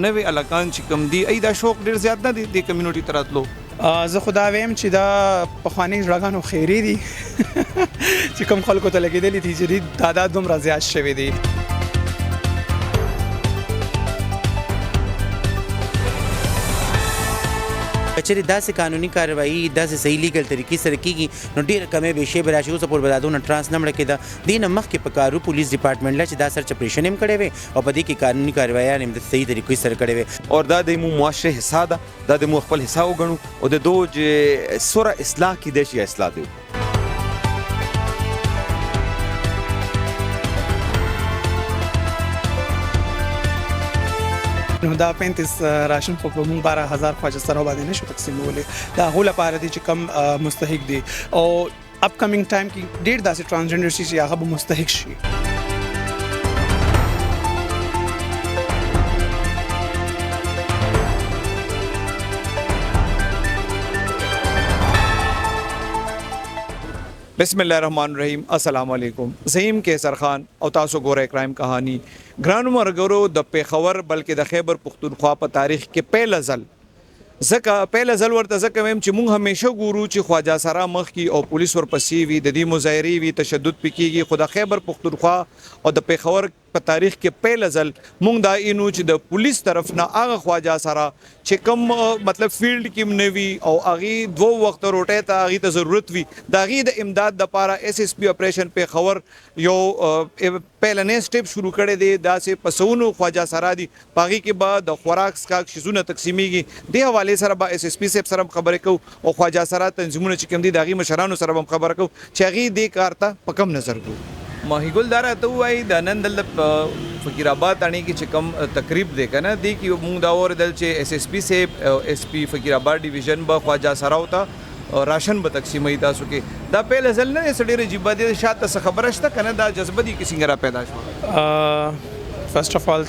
نوې الکان چې کوم دي ای دا شوق ډیر زیات نه دی د کمیونټي ته راتلو. زه خو دا ویم چې دا پخواني ژړاګانو خیري دي چې کوم خلکو ته لګېدلي دي چې تعداد دومره زیات شوی دی. کچېرې داسې قانوني کاروایي داسې صحیح لیګل طریقې سره کېږي نو ډېر کمې بیشې به راشي. اوسه پورې به دا دونه ټرانس نه مړه کېده. دې نه مخکې په کارو پولیس ډپارټمنټ له چې دا سرچ اپریشن هم کړی وی او په دې کې قانوني کاروایان هم د صحیح طریقې سره کړی وی. اور دا د مو معاشره حصہ ده، دا د مو خپل حصہ وګڼو او د دوج سوره اصلاح کې د شي اصلاح دی. نو دا 35 راشن خو په مونږ 12000 خواجه سره باندې نشو تقسیمولی. دا هغو لپاره دي چې کم مستحق دي او اپ کمینګ ټایم کې ډېر داسې ټرانسجنډر شي چې هغه به مستحق شي. بسم الله الرحمن الرحیم. السلام علیکم. زیم کیسر خان او تاسو ګورئ کرائم کہانی. ګرانو مرګرو د پیښور بلکې د خیبر پختونخوا په تاریخ کې پهله ځل ورته ځکه ویم چې مونږ همیشه ګورو چې خواجه سرا مخ کی او پولیس ورپسې وي، د دې مظاهرې وي، تشدد پکېږي. خو د خیبر پختونخوا او د پیښور په تاریخ کې پهله ځل مونږ دا اینو چې د پولیس طرف نه هغه خواجه سرا چې کوم مطلب فیلډ کې منوي او هغه دوه وخت روټه ته هغه ته ضرورت وي د هغه د امداد د لپاره اس اس پی اپریشن پیښور یو پهلنې سټیپ شروع کړي دي. دا سه پسونو خواجه سرا دي پاغي کې بعد د خوراک سکاک شیزونه تقسیمیږي. د حواله سره با اس اس پی سره خبرې کو او خواجه سرا تنظیمونه چې کوم دي دغه مشرانو سره هم خبره کو چې هغه دې کارته په کم نظر کو. ماهیګل دار ته وای د نن د فقیر آباد تانی کې چې کم تقریب دی کنه دی کې مونږ دا اور دل چې اس اس پی سے اس پی فقیر آباد ډیویژن با خواجه سرا وتا راشن به تقسیمې تاسو کې دا په لزل نه سړي رجیبه دي شاته خبره شته کنه دا جذبه دي کیسه را پیدا شو. فرست اف آل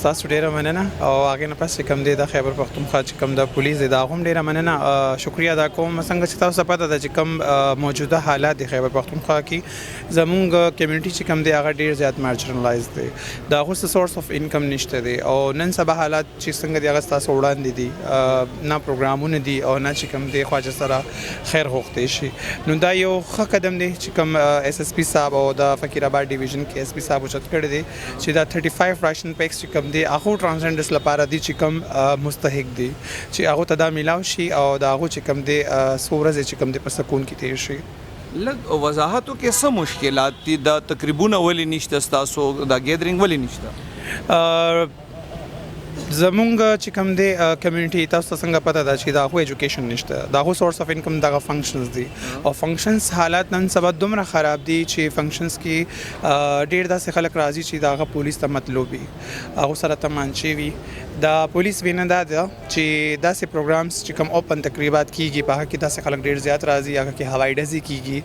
تاسو ډیره مننه او هغه نه پس کوم دی د خیبر پختونخوا چې کوم د پولیس دا هم ډیره مننه شکریا ادا کوم. څنګه چې تاسو پته ده چې کوم موجوده حالات د خیبر پختونخوا کې زمونږ کمیونټي چې کوم دی هغه ډیر زیات مارجنلایز دی. دا هیڅ سورس اف انکم نشته دی او نن سبا حالات چې څنګه دی هغه تاسو وړاندې دي نه پروګرامونه دي او نه چې کوم دی خواجه سره خیر غوښتي شي. نو دا یو ښه قدم دی چې کوم اس اس پی صاحب او د فقیر آباد ډیویژن کې اس پی صاحب اوچت کړی دی چې دا 35 راشن پیکس چې کوم دی هغه ټرانسجنډرز لپاره دي چې کوم مستحق دي چې هغه ته دا میلاو شي او دا هغه چې کوم دی سورز چې کوم دی په سکون کې تیر شي. لږ وضاحتو کې څه مشکلات دي؟ دا تقریبونه ولې نشته تاسو دا گیدرینګ ولې نشته؟ زمونږ چې کوم دی کمیونټي تاسو څنګه پته ده چې دا خو ایجوکیشن نشته، دا خو سورس اف انکم دغه فنکشنز دي او فنکشنز حالات نن سبا دومره خراب دي چې فنکشنز کې ډیر داسې خلک راځي چې دغه پولیس ته مطلوبي هغه سره تمانچي وي. دا پولیس وینه ده چې داسې پروګرامز چې کوم اوپن تقریبات کیږي په هغه کې داسې خلک ډیر زیات راځي هغه کې هوایي ډزې کیږي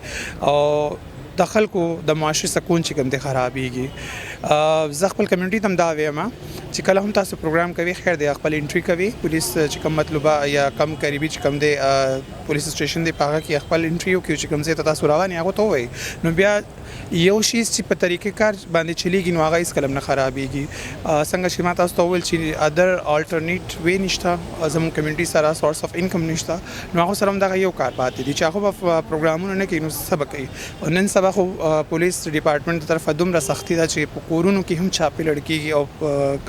او د خلکو د معاشي سکون چې کوم دی خرابېږي. زه خپل کمیونټي ته هم دا وایم چې کله هم تاسو پروګرام کوي خیر دی خپل انټری کوي پولیس چې کوم مطلوبه یا کم قریبي چې کوم دی پولیس سټیشن دی په هغه کې خپل انټری وکړي چې کوم ځای ته تاسو روان یې هغه ته وایي نو بیا یو شی چې په طریقې کار باندې چلیږي نو هغه هیڅ کله نه خرابېږي. څنګه چې ما تاسو ته وویل چې ادر الټرنیټ وی نشته زموږ کمیونټي سره سورس اف انکم نشته نو هغه سره هم دغه یو کار پاتې دي چې هغه په پروګرامونه نه کوي نو سبا کوي. نن سبا خو پولیس ډپارټمنټ طرفه دومره سختي ده چې په کورونو کې هم چاپې لړ کېږي او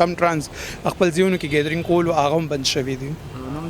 کم ټرانس خپل ځایونو کې ګیدرینګ کول هغه هم بند شوي دي.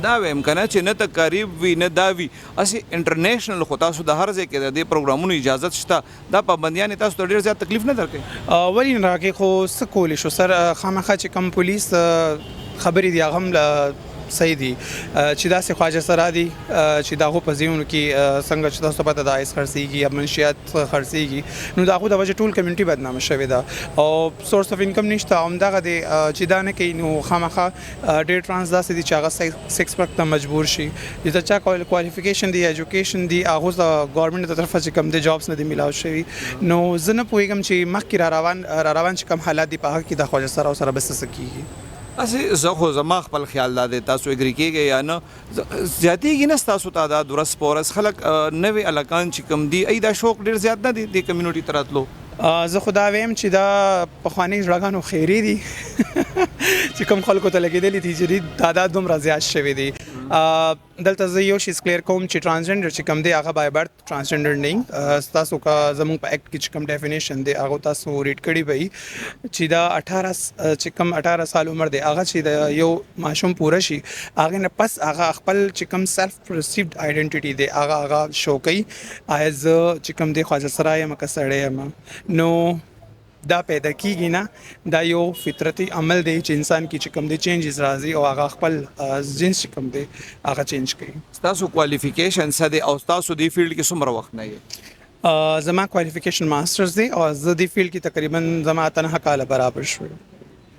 دا ویم کنه چې نه تقریب وي نه دا وي اسی انټرنیشنل خو تاسو د هر ځای کې د دې پروګرامونو اجازه شته دا پابندیان تاسو ته ډیر زیات تکلیف نه درکې؟ ولې نه راکې خو څه کولی شو سر خامخا چې کم پولیس خبرې دي هغه هم صحیح دي چې داسې خواجه سرا دي چې د هغو په ځایونو کې څنګه چې تاسو پته ده ایس خرڅېږي یا منشیات خرڅېږي نو د هغو د وجې ټول کمیونټي بدنامه شوې ده او سورس اف انکم نشته. همدغه دی چې دا نه کوي نو خامخا ډېر ټرانس داسې دي چې هغه سیکس ورک ته مجبور شي. د چا کوالیفیکیشن دی ایجوکیشن دی هغو د ګورنمنټ د طرفه چې کوم دی جابس نه دي میلاو شوي نو زه نه پوهېږم چې مخکې را روان چې کوم حالات دي په هغه کې د خواجه سرا سره بس څه کېږي. اسی زه خو زما خپل خیال دا دی تاسو اګری کېږئ یا نه زیاتېږي نه ستاسو تعداد ورځ په ورځ خلک نوې الکان چې کوم دي ای دا شوق ډېر زیات نه دی د کمیونټي ته راتلو؟ زه خو دا ویم چې دا پخواني ژړاګانو خیري دي چې کوم خلکو ته لګېدلي دي چې تعداد دومره زیات شوی دی. دلته زه یو شیز کلیر کوم چې ټرانسجنډر چې کوم دی هغه بای برث ټرانسجنډر نه تاسو کا زموږ په اکټ کې چې کوم ډیفینیشن دی هغه تاسو ریډ کړی وي چې دا 18 سال عمر دی هغه چې د یو ماشوم پوره شي هغه نه پس هغه خپل چې کوم سیلف پرسیوډ آیډنټیټي دی هغه شو کوي ایز چې کوم دی خواجه سرای مکه سړی یم نو دا پیدا کیږي نه دا یو فطرتي عمل دی چې انسان کې چې کوم دی چینجز راځي او هغه خپل جنس چې کوم دی هغه چینج کوي. تاسو کوالیفیکیشن څه دی او تاسو دی فیلډ کې څومره وخت نه یې؟ زما کوالیفیکیشن ماسترز دی او زه دی فیلډ کې تقریبا زما 9 کاله برابر شو.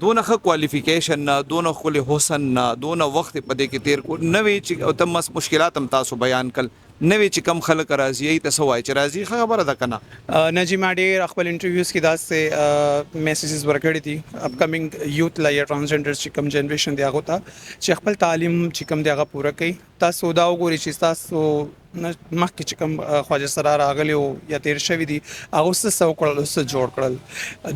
دونه ښه کوالیفیکیشن نه دونه ښکلی حسن نه دونه وخت په دې کې تیر کو نوې چې تم مشکلات هم تاسو بیان کړل نوې چې کم خلک راځي ته څه وایي چې راځي خبره ده که نه؟ نجی ما ډېر خپل انټرویوز کې داسې میسیجز ورکړي دي اپکمنګ یوث لا یا ټرانسجنډرز چې کوم جنریشن دی هغو ته چې خپل تعلیم چې کوم دی هغه پوره کوي. تاسو دا وګورئ چې تاسو مخکې چې کوم خواجه سره راغلی او یا تیر شوي دي هغه څه وکړل څه جوړ کړل.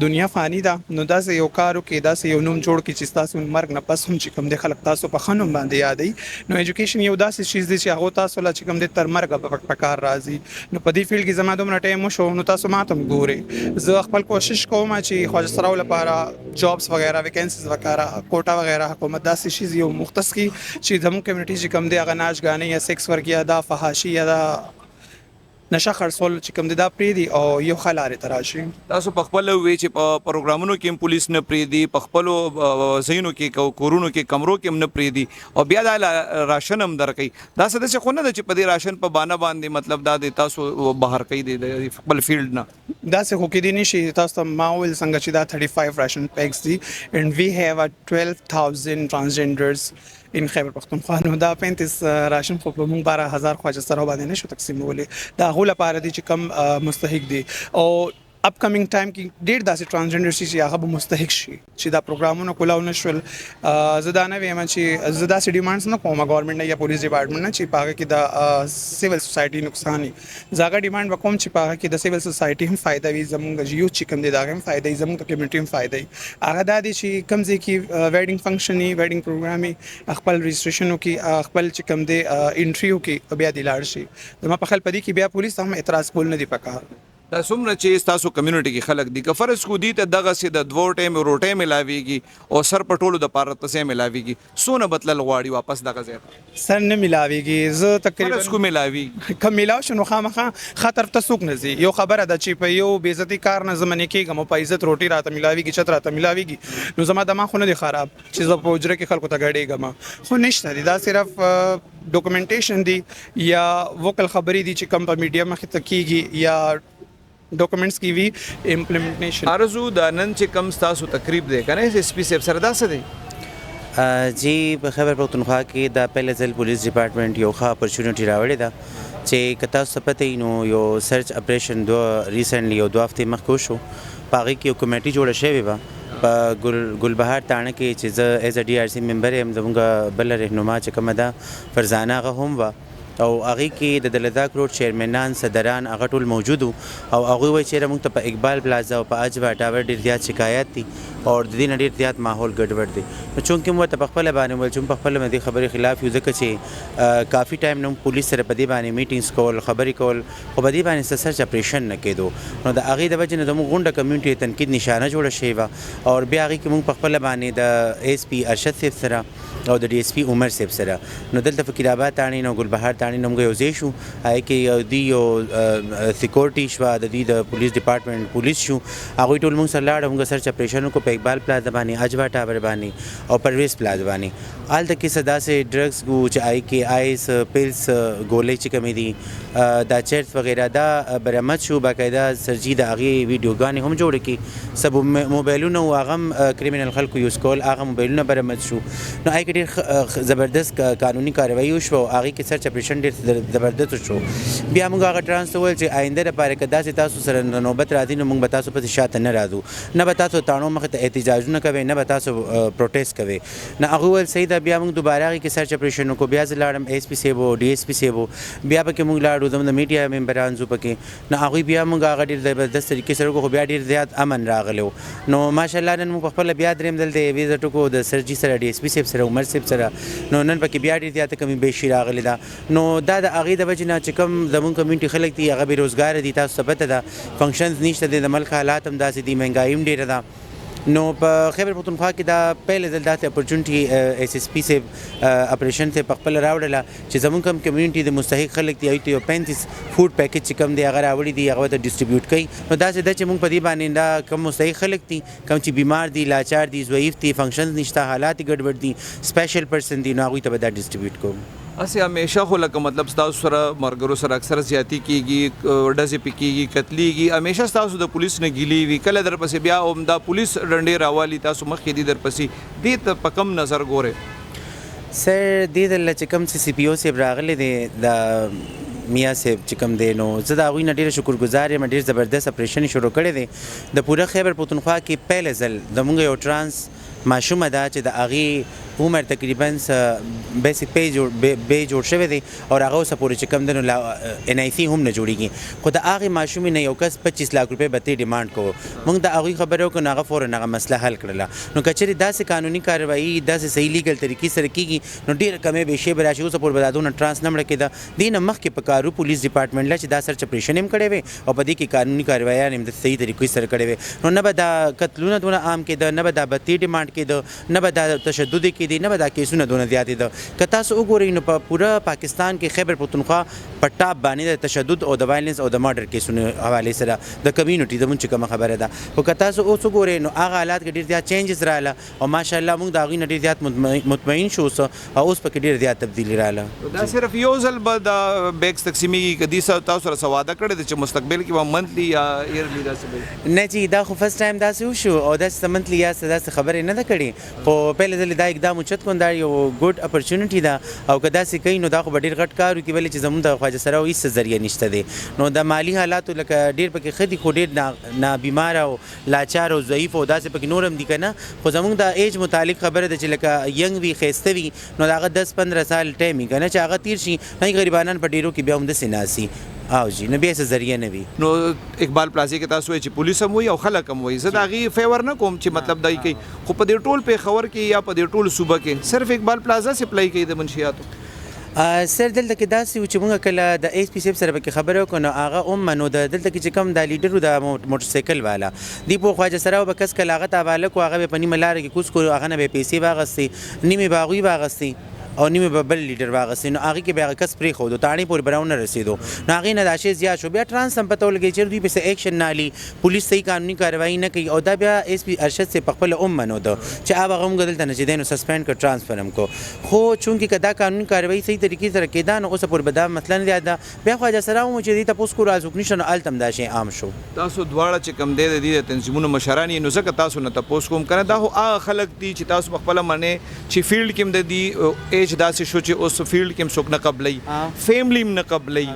دنیا فانی ده نو داسې یو کار وکړئ داسې یو نوم جوړ کړئ چې تاسو مرګ نه پس هم چې کوم دی خلک تاسو په ښه نوم باندې یادوي. نو ایجوکیشن یو داسې چیز دی چې هغه تاسو له چې کوم دی تر مرګ په کار راځي. نو په دې فیلډ کې زما دومره ټایم وشو نو تاسو ماته هم ګورئ زه خپل کوشش کوم چې خواجه سراو لپاره جابس وغیرہ ویکینسیز وغیرہ کوټا وغیرہ حکومت داسې شیز یو مختص کی چې زموږ کمیونټي چې کوم دی هغه ناچ غانې یا سیکس ورک یا دا فحاشي یا دا نشه خرڅول چې کوم دی دا پریدي او یو خلاره تراشي. تاسو په خپل وی چې په پروګرامونو کې پولیس نه پریدي په خپل زینو کې کورونو کې کمرو کې نه پریدي او بیا د راشن هم درکې دا څه څه خو نه چې په دې راشن په باندې باندې مطلب دا د تاسو بهر کوي د خپل فیلډ نه دا څه خو کې دي نشي تاسو ما ول څنګه چې دا 35 راشن پیکس دي and we have 12,000 transgenders in خیبر پختونخوا نو دا 35 راشن خو په مونږ 12,000 خواجه سره باندې نشو تقسیمولې دا غو لپاره دي چې کم مستحق دي او اپکمنګ ټایم کې ډېر داسې ټرانسجنډر شي چې هغه به مستحق شي چې دا پروګرامونه کولاو نشول. زه دا نه وایم چې زه داسې ډیمانډز نه کوم ګورنمنټ نه یا پولیس ډپارټمنټ نه چې په هغه کې د سیول سوسایټي نقصان وي. زه هغه ډیمانډ وکوم چې په هغه کې د سیول سوسایټي هم فایده وي زموږ یوث چې کوم دی دا هم فایده وي زموږ کمیونټي هم فایده وي. هغه دا دی چې کوم ځای کې ویډینګ فنکشن وي ویډینګ پروګرام وي خپل رجسټریشن وکړي خپل چې کوم دی انټری وکړي بیا دی لاړ شي. زما په خیال په دې کې بیا پولیس هم اعتراض کول نه دی پکار. دا څومره چې تاسو کمیونټي کې خلک دي که فرض کو دي ته دغه سي د 2 ټیم روټه ملاويږي او سر پټولو د پاره تاسو ملاويږي سونه بدلل غواړي واپس دغه ځای سر نه ملاويږي زه تقریبا فرض کو ملاوي کم ملاو شنو خامخا خطر ته سوق نه زی یو خبره ده چې په یو بیزتی کار نه زمنه کېږم په عزت روټي راته ملاويږي چتر راته ملاويږي نو زما دماغ خو نه دی خراب چې زه په اجره کې خلکو ته غړېږم خو نشته دی دا صرف ډاکومېنټیشن دی یا وکل خبرې دي چې کم په میډیا مخ ته کیږي یا ډاکومېنټس کی وی امپلیمنټیشن. ارزو د نن چې کم تاسو تقریب دی کنه اس پی سیف سره دا څه دی؟ جی په خیبر پختونخوا کې د پهل ځل پولیس ډپارټمنټ یو ښه اپورچونټی راوړی ده چې کتا سپته نو یو سرچ اپریشن ریسنټلی یو 2 هفته مخکې شو پاره کې یو کمیټي جوړه شوې و په ګلبهار تانه کې چې زه ایز ا ډي آر سی ممبر یم زموږ بل رهنما چې کومه ده فرزانه هغه هم و او هغه کې د دلداک روډ چیرمنان صدران هغه ټول موجود او هغه وایي چې موږ ته په اقبال پلازا او په اجوا ټاور ډیر زیات شکایت دي او د دې ډیر زیات ماحول ګډوډ دی نو چونکه مو ته په خپل باندې ول چې په خپل مې خبرې خلاف یو ځکه چې کافي ټایم نو پولیس سره په دې باندې میټینګز کول خبرې کول خو په دې باندې سرچ اپریشن نه کېدو نو د هغه د وجه نه د موږ غونډه کمیونټي تنقید نشانه جوړه شوی و او بیا هغه کې موږ په خپل باندې د ایس پی ارشد صاحب سره او د ډي اس پی عمر صاحب سره نو دلته فقیر آباد تانی نو ګلبهار تانی نو موږ یو ځای شو هغه کې دی یو سکیورټي شو د دې د پولیس ډپارټمنټ پولیس شو هغه ټول موږ سره لاړ موږ سرچ اپریشن کو په اقبال پلازا باندې اجوا ټاور باندې او پرویز پلازا باندې آلته کې صدا سے ډرګز کو چې آی کې آیس پیلز ګولې چې کمی دي دا چرت وغیرہ دا برآمد شو باقاعده سرجی د هغه ویډیوګانې هم جوړ کی سب موبایلونه او هغه کریمینل خلکو یوز کول هغه موبایلونه برآمد شو نو آی کې ډېر زبردست قانوني کاروایی وشوه او هغې کې سرچ اپریشن ډېر زبردست وشو. بیا موږ هغه ټرانس ته وویل چې آینده لپاره که داسې تاسو سره نوبت راځي نو موږ به تاسو پسې شاته نه راځو، نه به تاسو تاڼو مخې ته احتجاجونه کوئ، نه به تاسو پروټیسټ کوئ. نه هغوی وویل صحیح ده. بیا موږ دوباره هغې کې سرچ اپریشن وکړو. بیا زه لاړم ایس پي صاحب او ډي ایس پي صاحب، بیا پکې موږ لاړو، زموږ د میډیا ممبران زو پکې. نه هغوی بیا موږ هغه ډېر زبردست طریقې سره وکړو، خو بیا ډېر زیات امن راغلی و. نو ماشاءالله نن موږ پخپله بیا درېیم ځل د یوې زټ وکړو د سرجي سره، ډي ایس پي صاحب سره، عمر صاحب سره. نو نن پکې بیا ډېر زیاته کمی بیشي راغلې ده. نو دا د هغې د وجې نه چې کوم زموږ کمیونټي خلک دي هغه بېروزګاره دي، تاسو ته پته ده فنکشنز نشته دی، د ملک حالات هم داسې دي، مهنګایي هم ډېره ده. نو په خیبر پختونخوا کې دا پهله ځل داسې اپورچونټي ایس ایس پي صاحب اپریشن ته پخپله راوړله چې زموږ کوم کمیونټي د مستحق خلک دي هغوی ته یو 35 فوډ پیکج چې کوم دی هغه راوړي دي هغه ته ډسټریبیوټ کوي. نو داسې ده چې موږ په دې باندې دا کوم مستحق خلک دي، کوم چې بیمار دي، لاچار دي، ضعیف دي، فنکشنز نشته، حالات یې ګډوډ دي، سپیشل پرسن دي، نو هغوی ته به دا ډسټریبیوټ کوم. اسې همیشه خو لکه مطلب ستاسو سره مرګرو سره اکثر زیاتی کیږي، ډزې پې کیږي، قتلیږي، همیشه ستاسو د پولیس نه ګیلې وي، کله درپسې بیا هم دا پولیس ډنډې راوالي، تاسو مخکې دي درپسې، دې ته په کم نظر ګورئ؟ سر دې ځل چې کوم سی پی او صاحب راغلی دی د میا صاحب چې کوم دی، نو زه د هغوی نه ډېره شکرګزار یم. ډېر زبردست اپریشن یې شروع کړی دی. د پوره خیبر پختونخوا کې پهله ځل زموږ یو ټرانس ماشومه ده چې د هغې عمر تقریبا بیسک پی جوړ شوی دی او هغه اوسه پورې چې کوم دی نو ان آی سی هم نه جوړېږي، خو د هغې ماشومې نه یو کس 25 لک روپۍ به ترې ډیمانډ کوو. موږ د هغوی خبرې وکړو نو هغه فوراً هغه مسله حل کړله. نو که چېرې داسې قانوني کاروایي داسې صحیح لیګل طریقې سره کېږي نو ډېره کمې بیشې به راشي. اوسه پورې به دا دونه ټرانس نه مړه کېده. دې نه مخکې په کارو پولیس ډپارټمنټ له چې دا سرچ اپریشن هم کړی وی او په دې کې قانوني کاروایان هم د صحیح طریقې سره کړی وی، نو نه به دا قتلونه دونه عام کېده، نه به دا بتۍ ډیمانډ کېده، نه به دا تشدد کېدی، نه به دا کیسونه دونه زیاتې ده. که تاسو وګورئ نو په پوره پاکستان کې خیبر پختونخوا په ټاپ باندې د تشدد او د وایلنس او د مرډر کیسونو حوالې سره د کمیونټي زموږ چې کومه خبره ده. خو که تاسو اوس وګورئ نو هغه حالات کې ډېر زیات چینجز راغله او ماشاءالله موږ د هغوی نه ډېر زیات مطمئن شو او اوس پکې ډېر زیات تبدیلي راغله. دا صرف یو ځل به دا بیګس تقسیمېږي که دې تاسو سره څه واده کړی دی چې مستقبل کې به منتلی یا ایرلی داسې به؟ نه جی دا خو فرست ټایم داسې وشو او داسې منتلی یا داسې خبرې نه ده کړې، خو پهله ځل دا اقدام اوچت کړو. دا یو ګډ اپورچونټي ده او که داسې کوي نو دا خو به ډېر غټ کار وکړي، ولې چې زموږ د خواجه سراو هېڅ ذریعه نشته دی. نو د مالي حالاتو لکه ډېر پکې ښه دي خو ډېر نابیماره او لاچار او ضعیف او داسې پکې نور هم دي که نه، خو زموږ د ایج متعلق خبره ده چې لکه ینګ وي، ښایسته وي، نو د هغه 10-15 سال ټایم وي که نه چې هغه تېر شي، نه غریبانان په ډېرو کې بیا هم داسې ناسي او جی نه بیا څه ذریعه نه وي. نو اقبال پلازي کې تاسو وایئ چې پولیس هم وایي او خلک هم وایي، زه د هغې فیور نه کوم چې مطلب دا کوي، خو په دې ټول پېښور کې یا په دې ټول صوبه کې صرف اقبال پلازا سپلای کوي د منشیاتو. سر دلته کې داسې و چې موږ کله د ایس پي صاحب سره پکې خبرې وکړو نو هغه هم منو د دلته کې چې کوم د لیډر و د موټرسایکل والا دی په خواجه سراو به کس کله هغه ته حواله کړو، هغه به په نیمه لاره کې کوز کړو، هغه نه به پیسې واخیستې، نیمې به هغوی واخیستې او نیمه به بل لیډر واغستې. نو هغې کې بیا هغه کس پرېښودو، تاڼې پورې به راونه رسېدو. نو هغې نه دا شی زیات شو. بیا ټرانس هم پته ولګېد چې دوی پسې ایکشن نه اخلي، پولیس صحیح قانوني کاروایي نه کوي. او دا بیا ایس پي ارشد صاحب پخپله هم منو ده چې هغه موږ دلته نه چې دی نو سسپینډ کړ، ټرانسفر هم کړو. خو چونکې که دا قانوني کاروایي صحیح طریقې سره کېده نو اوسه پورې به دا مسله نه زیات ده. بیا خواجه سراو مو چې دې تپوس کړو ازوک نشته، نو هلته هم دا شی عام شو. تاسو دواړه چې کوم دی د دې د تنظیمونو مشران یې، نو ځکه تاسو نه تپوس کوم که نه دا خو هغه خلک دي چې تاسو پخپله منې چې فیلډ کې هم د دې ایج داسې شو چې اوس فیلډ کې هم څوک نه قبلوي، فیملی هم نه قبلوي،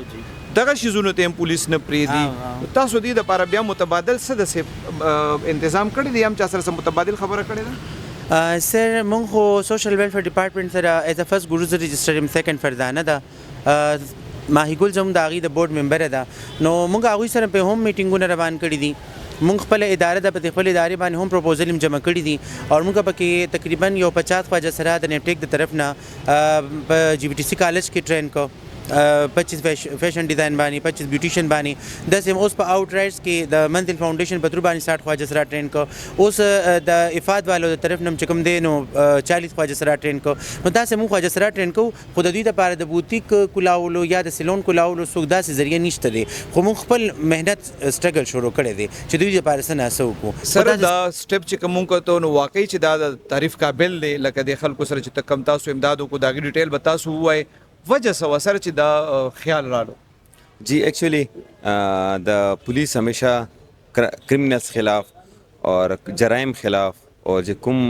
دغه شیزونو ته هم پولیس نه پرېږدي. تاسو دې دپاره بیا متبادل څه داسې انتظام کړی دی یا هم چا سره څه متبادل خبره کړې ده؟ سر مونږ خو سوشل ویلفیر ډپارټمنټ سره ایز ا فرست ګروز رجسټر یم، سیکنډ فرزانه ده، ماهی ګل زموږ د هغې د بورډ ممبره ده. نو مونږ هغوی سره په هم میټینګونه روان کړي دي. مونږ خپل اداره د په خپل ادارې باندې هم پروپوزل هم جمع کړي دي او مونږ پکې تقریبا یو 50 خواجه سرا د نیپټیک د طرف نه په جی بی ټي سي کالج کې ټرین کو، 25 فیشن ډیزاین باندې، 25 بیوټیشن باندې، داسې اوس په آوټ رایټس کې د منزل فاونډیشن په تر باندې 60 خواجه سرا ټرین کو. اوس د افاد والو د طرف نه چې کوم دی نو 40 خواجه سرا ټرین کو. نو داسې مونږ خواجه سرا ټرین کو، خو د دوی دپاره د بوتیک کولاولو یا د سیلون کولاولو څوک داسې ذریعه نشته دی، خو مونږ خپل محنت سټرګل شروع کړی دی چې دوی دپاره څه ناسه وکړو. سره دا سټپ چې کوم مونږ ته نو واقعي چې دا د تعریف قابل دی، لکه د خلکو سره چې کم تاسو امداد وکړو، د هغې ډیټیل به تاسو ووایئ وجه څه سره چې دا خیال رالو؟ جی ایکچولی د پولیس ہمیشہ کرمنلز خلاف اور جرائم خلاف اور جو کوم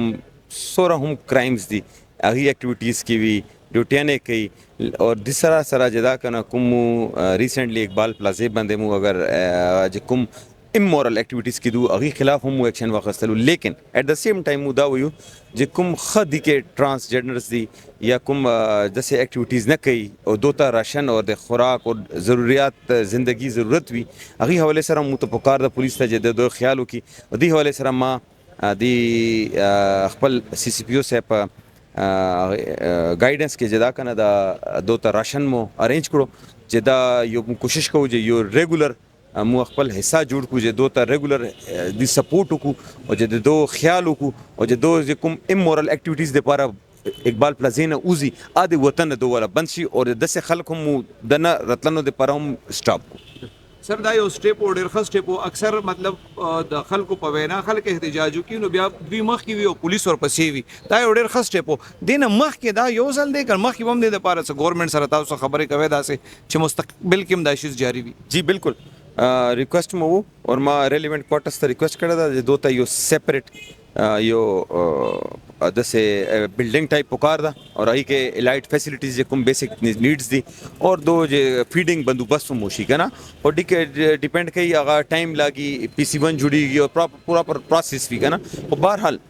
سوره هم کرایمز دي هغه اکټیویټیز کې وي ډیوټیانې کوي اور د سره جدا کنه کوم ریسنټلی اقبال پلازې باندې مو اگر چې کوم امورال اکټیویټیز کې دوه هغه خلاف هم ایکشن واخیستلو لیکن ایٹ د سیم ټایم مو دا ویو چې کوم خدي کې ټرانسجنډرز دي یا کوم داسې اکټیویټیز نه کوي او دوته راشن او د خوراک او ضرورت زندگی ضرورت وي هغه حواله سره مو ته پکار د پولیس ته د خیال وکي او د حواله سره ما د خپل سی سی پی او صاحب ګایډنس کې جدا کنه دا دوته راشن مو ارینج کړو چې دا یو کوشش کوو چې یو ریګولر مو خپل حصہ جوړ کو چې دوته ریګولر دی سپورټ کو او چې دو خیال کو او چې دو کوم امورال اکټیویټیز د لپاره اقبال پلازینه اوزي اده وطن دوله بنشي او د سه خلکو مو دنه رتلنو د لپاره هم سټاپ کو سر دا یو سټیپ او ډیر ښه سټیپ اکثر مطلب د خلکو په وینا خلک احتجاج کوي نو بیا دوی مخ کې وي او پولیس ورپسې وي دا یو ډیر ښه سټیپ دین مخ کې دا یو ځل دی کړ مخ کې هم د لپاره څه ګورنمنت سره تاسو خبرې کوي دا چې مستقبل کې هم دا شی جاری وي جی بالکل ریکویسٹ مو اور ما ریلیونٹ کوارټرز ته ریکویسٹ کړی دا چې دوته یو سیپریټ یو دسه بلډینګ ټایپ پکار دا اور ای کې الایټ فیسیلیټیز کوم بیسک نیډز دي اور دو چې فیډینګ بندوبست مو شي کنه او ډیپند کوي هغه ټایم لاګي پی سی 1 جوړیږي او پراپر پروسس وی کنه او بهرحال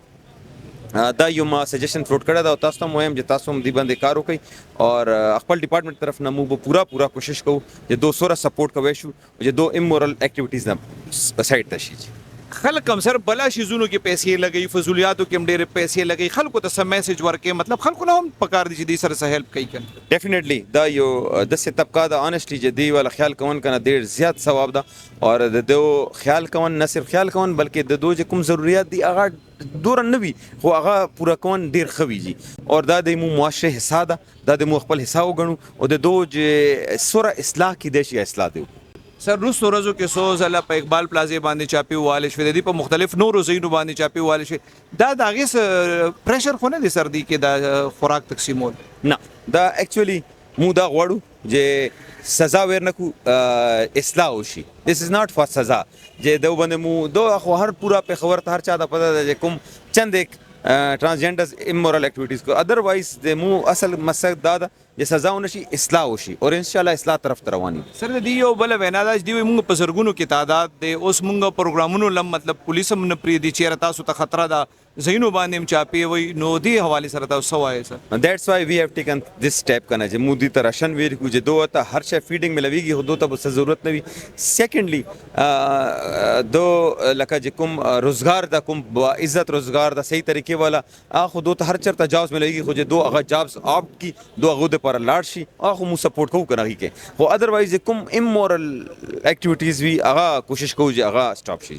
دا یو ما سجیشن فلوټ کړی دا تاسو ته مهم چې تاسو هم دی باندې کار وکړئ اور خپل ډپارټمنټ طرف نه مو پورا کوشش کوو چې دو سره سپورټ کوي شو چې دو امورال اکټیویټیز نه سایډ ته شي خلک هم سر بلا شیزونو کې پیسې لګي فضولیاتو کې هم ډېر پیسې لګي خلکو ته سم میسج ورکې مطلب خلکو نه هم پکار دي چې دې سره هیلپ کوي کنه ډیفینیټلی دا یو د څه طبقه د انشټي چې دی ولا خیال کون کنه ډېر زیات ثواب ده اور د دو خیال کون نه صرف خیال کون بلکې د دو چې کوم ضرورت دي هغه دور نه وي خو هغه پورا کون ډېر خوي جی اور دا د مو معاشره حصہ ده د مو خپل حصہ وګڼو او د دو چې سوره اصلاح کې د شي اصلاح دی سر روز ورځو کې سو زله په اقبال پلازې باندې چاپی واله شوې دي په مختلف نورو ځایونو باندې چاپی واله شوې دا د هغې پریشر خو نه دی سر دی کې د خوراک تقسیمول نه دا اکچولی مو دا غواړو چې سزا ورنکو اصلاح وشي this is not for سزا چې دو باندې مو دو خو هر پورا په خبر ته هر چا د پته ده کوم چند ایک ټرانسجنډرز امورال اکټیویټیز کو ادروایز د مو اصل مقصد دا ده چې سزا ونشي اصلاح وشي اور ان شاء الله اصلاح طرف ته رواني سر دی یو بل وینا دا دی موږ په زرګونو کې تعداد دی اوس موږ پروګرامونو لم مطلب پولیس هم نه پری دي چې تاسو ته خطر ده زینو باندې چاپی وي نو دی حواله سره تاسو وایي سر that's why we have taken this step کنه چې مودي تر راشن ویر کو چې دوه ته هر شی فیډینګ ملويږي هدو ته بس ضرورت نه وي سیکنډلی دو لکه چې کوم روزګار دا کوم عزت روزګار دا صحیح طریقې والا اخو دو ته هر چرته جابز ملويږي خو چې دو هغه جابز اپ کی دو هغه پر لاړ شي اخو مو سپورټ کوو کنه کې خو ادروایز کوم امورال اکټیویټیز وی هغه کوشش کوو چې هغه سټاپ شي